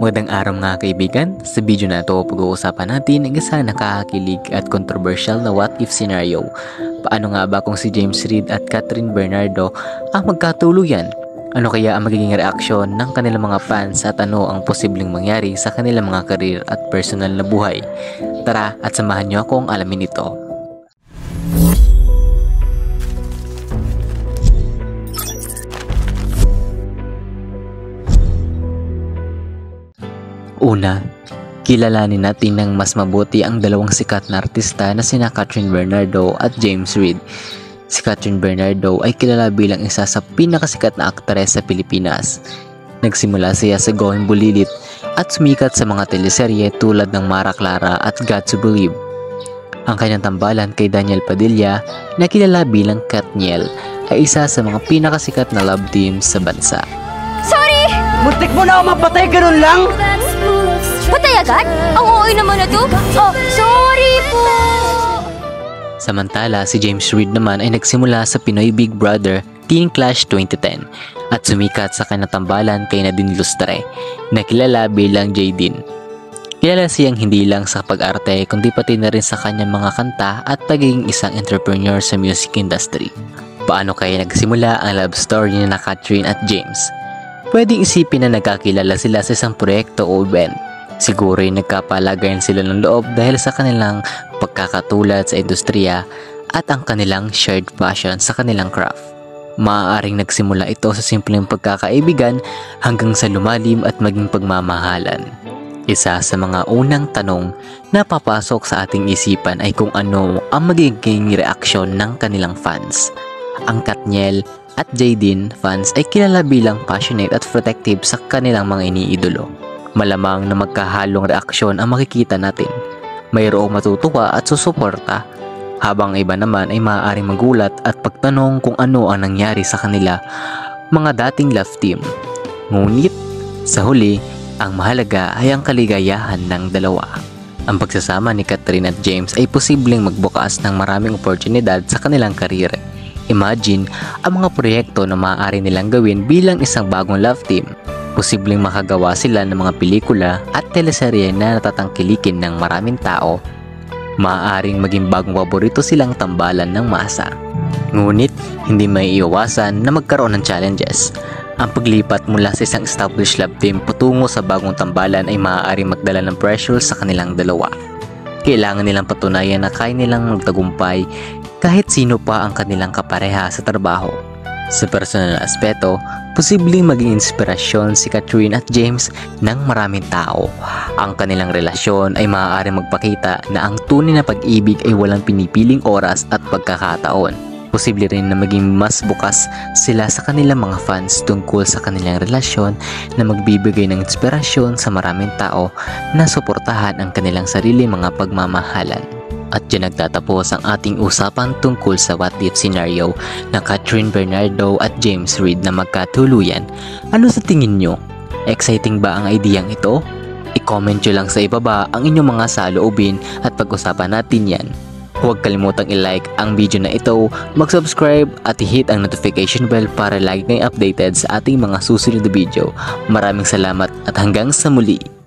Magandang araw mga kaibigan. Sa video na ito, pag-uusapan natin ang isang nakakakilig at controversial na what if scenario. Paano nga ba kung si James Reid at Catherine Bernardo ang magkatuluyan? Ano kaya ang magiging reaksyon ng kanilang mga fans at ano ang posibleng mangyari sa kanilang mga karir at personal na buhay? Tara at samahan niyo akong alamin ito. Una, kilalanin natin ng mas mabuti ang dalawang sikat na artista na sina Catherine Bernardo at James Reid. Si Catherine Bernardo ay kilala bilang isa sa pinakasikat na aktres sa Pilipinas. Nagsimula siya sa Going Bulilit at sumikat sa mga teleserye tulad ng Mara Clara at Got to Believe. Ang kanyang tambalan kay Daniel Padilla na kilala bilang Katniel ay isa sa mga pinakasikat na love team sa bansa. Sorry! Muntik mo na ako mapatay, ganun lang! Patay agad? Ang ooy naman na to. Oh, sorry po! Samantala, si James Reid naman ay nagsimula sa Pinoy Big Brother Teen Clash 2010 at sumikat sa kanyang tambalan kay Nadine Lustre na kilala bilang Jaydeen. Kilala siyang hindi lang sa pag-arte kundi pati na rin sa kanyang mga kanta at pagiging isang entrepreneur sa music industry. Paano kaya nagsimula ang love story ni Catherine at James? Pwedeng isipin na nagkakilala sila sa isang proyekto o event. Siguro ay nagkapalagayan sila ng loob dahil sa kanilang pagkakatulad sa industriya at ang kanilang shared passion sa kanilang craft. Maaaring nagsimula ito sa simpleng pagkakaibigan hanggang sa lumalim at maging pagmamahalan. Isa sa mga unang tanong na papasok sa ating isipan ay kung ano ang magiging reaksyon ng kanilang fans. Ang Katniel at Jaydeen fans ay kilala bilang passionate at protective sa kanilang mga iniidolo. Malamang na magkahalong reaksyon ang makikita natin. Mayroong matutuwa at susuporta, habang iba naman ay maaaring magulat at pagtanong kung ano ang nangyari sa kanila mga dating love team. Ngunit sa huli, ang mahalaga ay ang kaligayahan ng dalawa. Ang pagsasama ni Catherine at James ay posibleng magbukas ng maraming oportunidad sa kanilang karire. Imagine ang mga proyekto na maaari nilang gawin bilang isang bagong love team. Posibleng makagawa sila ng mga pelikula at teleserye na natatangkilikin ng maraming tao. Maaaring maging bagong paborito silang tambalan ng masa. Ngunit, hindi may iwasan na magkaroon ng challenges. Ang paglipat mula sa isang established love team patungo sa bagong tambalan ay maaaring magdala ng pressure sa kanilang dalawa. Kailangan nilang patunayan na kaya nilang magtagumpay kahit sino pa ang kanilang kapareha sa trabaho. Sa personal na aspeto, posibleng maging inspirasyon si Catherine at James ng maraming tao. Ang kanilang relasyon ay maaaring magpakita na ang tunay na pag-ibig ay walang pinipiling oras at pagkakataon. Posible rin na maging mas bukas sila sa kanilang mga fans tungkol sa kanilang relasyon na magbibigay ng inspirasyon sa maraming tao na suportahan ang kanilang sarili mga pagmamahalan. At dyan nagtatapos ang ating usapan tungkol sa what if scenario na Catherine Bernardo at James Reid na magkatuluyan. Ano sa tingin nyo? Exciting ba ang ideyang ito? I-comment nyo lang sa ibaba ang inyong mga saloobin at pag-usapan natin yan. Huwag kalimutang i-like ang video na ito, mag-subscribe at i-hit ang notification bell para lagi kayong updated sa ating mga susunod na video. Maraming salamat at hanggang sa muli!